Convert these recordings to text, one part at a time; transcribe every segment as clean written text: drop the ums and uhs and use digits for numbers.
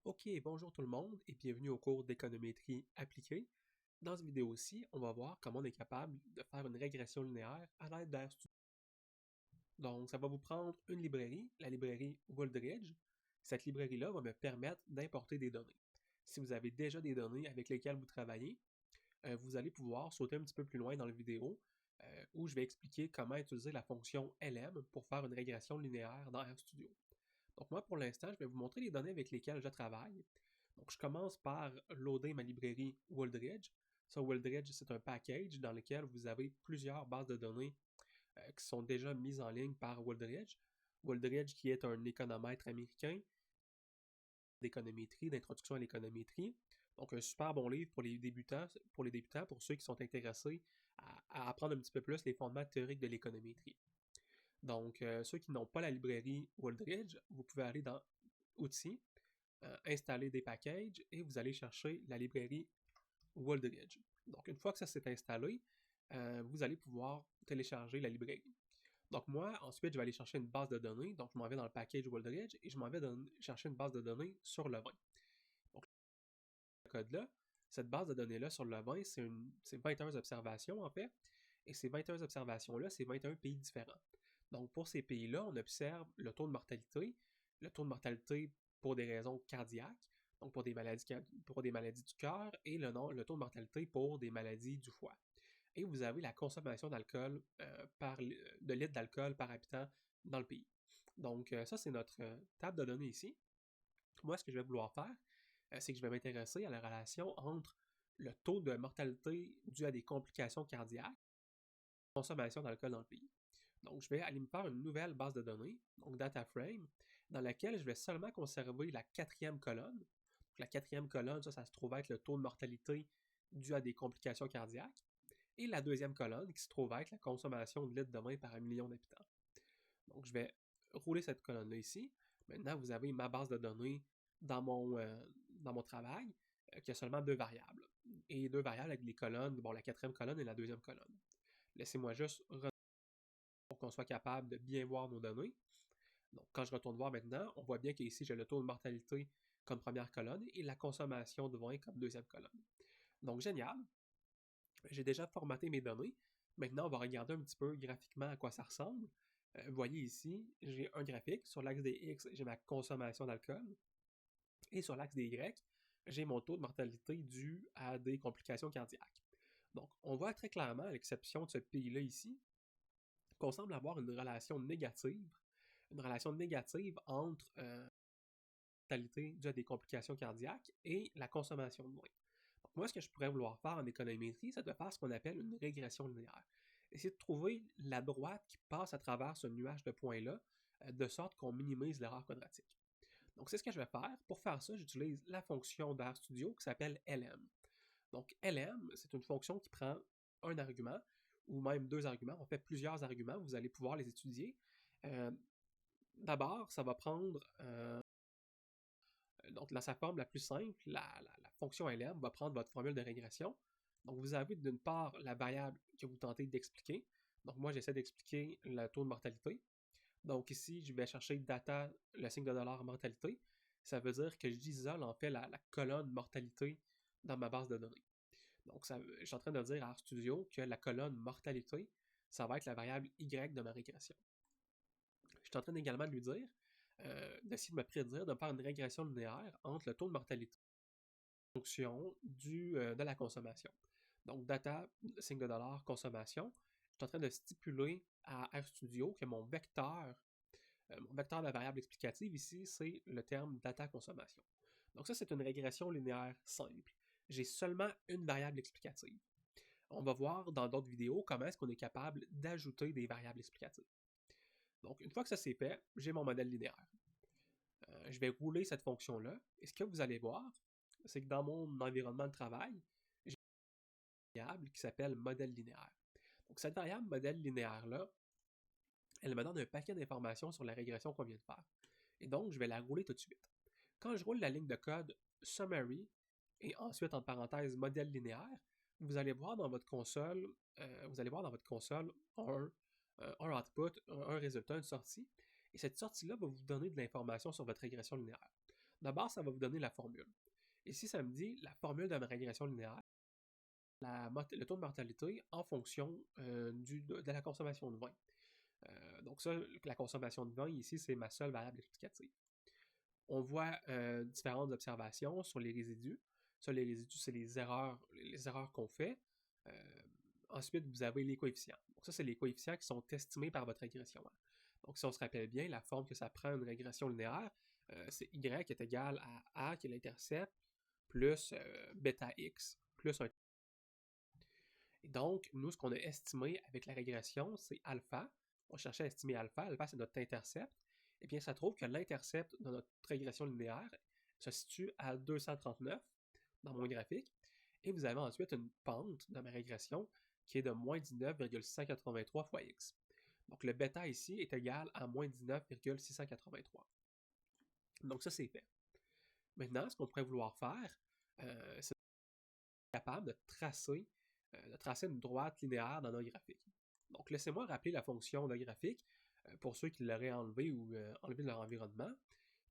Ok, bonjour tout le monde et bienvenue au cours d'économétrie appliquée. Dans cette vidéo-ci, on va voir comment on est capable de faire une régression linéaire à l'aide d'RStudio. Donc, ça va vous prendre une librairie, la librairie Wooldridge. Cette librairie-là va me permettre d'importer des données. Si vous avez déjà des données avec lesquelles vous travaillez, vous allez pouvoir sauter un petit peu plus loin dans la vidéo où je vais expliquer comment utiliser la fonction lm pour faire une régression linéaire dans RStudio. Donc moi, pour l'instant, je vais vous montrer les données avec lesquelles je travaille. Donc je commence par loader ma librairie Wooldridge. Ça, Wooldridge, c'est un package dans lequel vous avez plusieurs bases de données qui sont déjà mises en ligne par Wooldridge. Wooldridge qui est un économètre américain d'économétrie, d'introduction à l'économétrie. Donc un super bon livre pour les débutants, pour ceux qui sont intéressés à apprendre un petit peu plus les fondements théoriques de l'économétrie. Donc, ceux qui n'ont pas la librairie Wooldridge, vous pouvez aller dans Outils, installer des packages et vous allez chercher la librairie Wooldridge. Donc, une fois que ça s'est installé, vous allez pouvoir télécharger la librairie. Donc, moi, ensuite, je vais aller chercher une base de données. Donc, je m'en vais dans le package Wooldridge et je m'en vais chercher une base de données sur le vin. Donc, ce code-là, cette base de données-là sur le vin, c'est 21 observations en fait. Et ces 21 observations-là, c'est 21 pays différents. Donc, pour ces pays-là, on observe le taux de mortalité pour des raisons cardiaques, donc pour des maladies du cœur, et le taux de mortalité pour des maladies du foie. Et vous avez la consommation d'alcool de litres d'alcool par habitant dans le pays. Donc, ça, c'est notre table de données ici. Moi, ce que je vais vouloir faire, c'est que je vais m'intéresser à la relation entre le taux de mortalité dû à des complications cardiaques et la consommation d'alcool dans le pays. Donc, je vais aller me faire une nouvelle base de données, donc data frame, dans laquelle je vais seulement conserver la quatrième colonne. Donc, la quatrième colonne, ça se trouve être le taux de mortalité dû à des complications cardiaques. Et la deuxième colonne, qui se trouve être la consommation de litres de vin par 1 million d'habitants. Donc, je vais rouler cette colonne-là ici. Maintenant, vous avez ma base de données dans mon travail, qui a seulement deux variables. Et deux variables avec les colonnes, bon, la quatrième colonne et la deuxième colonne. Laissez-moi juste pour qu'on soit capable de bien voir nos données. Donc, quand je retourne voir maintenant, on voit bien qu'ici, j'ai le taux de mortalité comme première colonne et la consommation de vin comme deuxième colonne. Donc, génial. J'ai déjà formaté mes données. Maintenant, on va regarder un petit peu graphiquement à quoi ça ressemble. Vous voyez ici, j'ai un graphique. Sur l'axe des X, j'ai ma consommation d'alcool. Et sur l'axe des Y, j'ai mon taux de mortalité dû à des complications cardiaques. Donc, on voit très clairement, à l'exception de ce pays-là ici, qu'on semble avoir une relation négative entre la mortalité due à des complications cardiaques et la consommation de vin. Donc moi, ce que je pourrais vouloir faire en économétrie, c'est de faire ce qu'on appelle une régression linéaire. Essayer de trouver la droite qui passe à travers ce nuage de points-là, de sorte qu'on minimise l'erreur quadratique. Donc c'est ce que je vais faire. Pour faire ça, j'utilise la fonction d'RStudio qui s'appelle lm. Donc lm, c'est une fonction qui prend un argument, ou même deux arguments. On fait plusieurs arguments, vous allez pouvoir les étudier. D'abord, ça va prendre, donc dans sa forme la plus simple, la fonction lm va prendre votre formule de régression. Donc vous avez d'une part la variable que vous tentez d'expliquer. Donc moi, j'essaie d'expliquer le taux de mortalité. Donc ici, je vais chercher data, le signe de dollar mortalité. Ça veut dire que j'isole en fait la colonne mortalité dans ma base de données. Donc je suis en train de dire à RStudio que la colonne mortalité, ça va être la variable y de ma régression. Je suis en train également de lui dire, d'essayer de me prédire, de me faire une régression linéaire entre le taux de mortalité et la fonction de la consommation. Donc data, signe de dollar, consommation. Je suis en train de stipuler à RStudio que mon vecteur de la variable explicative ici, c'est le terme data consommation. Donc ça, c'est une régression linéaire simple. J'ai seulement une variable explicative. On va voir dans d'autres vidéos comment est-ce qu'on est capable d'ajouter des variables explicatives. Donc, une fois que ça c'est fait, j'ai mon modèle linéaire. Je vais rouler cette fonction-là. Et ce que vous allez voir, c'est que dans mon environnement de travail, j'ai une variable qui s'appelle modèle linéaire. Donc, cette variable modèle linéaire-là, elle me donne un paquet d'informations sur la régression qu'on vient de faire. Et donc, je vais la rouler tout de suite. Quand je roule la ligne de code summary et ensuite en parenthèse modèle linéaire, vous allez voir dans votre console, un output, un résultat, une sortie. Et cette sortie-là va vous donner de l'information sur votre régression linéaire. D'abord, ça va vous donner la formule. Ici, ça me dit la formule de ma régression linéaire, le taux de mortalité en fonction de la consommation de vin. Donc ça, la consommation de vin, ici, c'est ma seule variable explicative. On voit différentes observations sur les résidus. Ça, les résidus, c'est les erreurs qu'on fait. Ensuite, vous avez les coefficients. Donc ça, c'est les coefficients qui sont estimés par votre régression. Donc si on se rappelle bien, la forme que ça prend une régression linéaire, c'est y est égal à A, qui est l'intercept, plus bêta x, plus un. Et donc, nous, ce qu'on a estimé avec la régression, c'est alpha. On cherchait à estimer alpha. Alpha, c'est notre intercept. Eh bien, ça trouve que l'intercept de notre régression linéaire se situe à 239 dans mon graphique. Et vous avez ensuite une pente de ma régression qui est de moins 19,683 fois x. Donc, le bêta ici est égal à moins 19,683. Donc, ça, c'est fait. Maintenant, ce qu'on pourrait vouloir faire, c'est capable de tracer une droite linéaire dans notre graphique. Donc, laissez-moi rappeler la fonction de graphique pour ceux qui l'auraient enlevé ou enlevé de leur environnement.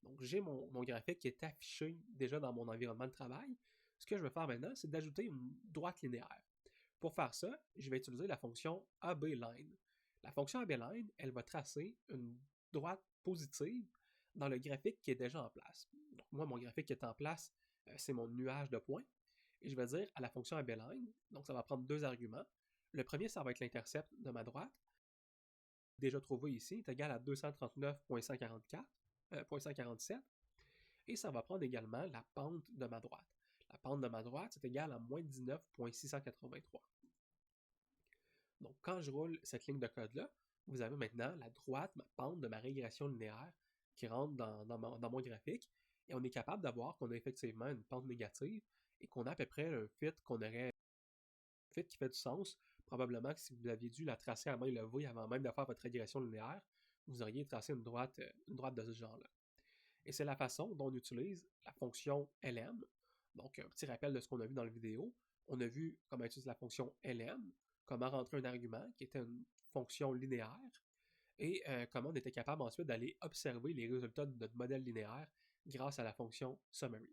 Donc, j'ai mon graphique qui est affiché déjà dans mon environnement de travail. Ce que je vais faire maintenant, c'est d'ajouter une droite linéaire. Pour faire ça, je vais utiliser la fonction ABLine. La fonction ABLine, elle va tracer une droite positive dans le graphique qui est déjà en place. Donc, moi, mon graphique qui est en place, c'est mon nuage de points. Et je vais dire à la fonction ABLine, donc ça va prendre deux arguments. Le premier, ça va être l'intercept de ma droite, déjà trouvé ici, est égal à 239,147. Et ça va prendre également la pente de ma droite. La pente de ma droite, c'est égal à moins 19,683. Donc, quand je roule cette ligne de code-là, vous avez maintenant la droite, ma pente de ma régression linéaire qui rentre dans mon graphique. Et on est capable d'avoir qu'on a effectivement une pente négative et qu'on a à peu près un fit qui fait du sens. Probablement que si vous aviez dû la tracer à main levée avant même de faire votre régression linéaire, vous auriez tracé une droite de ce genre-là. Et c'est la façon dont on utilise la fonction lm. Donc, un petit rappel de ce qu'on a vu dans la vidéo. On a vu comment utiliser la fonction lm, comment rentrer un argument qui était une fonction linéaire, et comment on était capable ensuite d'aller observer les résultats de notre modèle linéaire grâce à la fonction summary.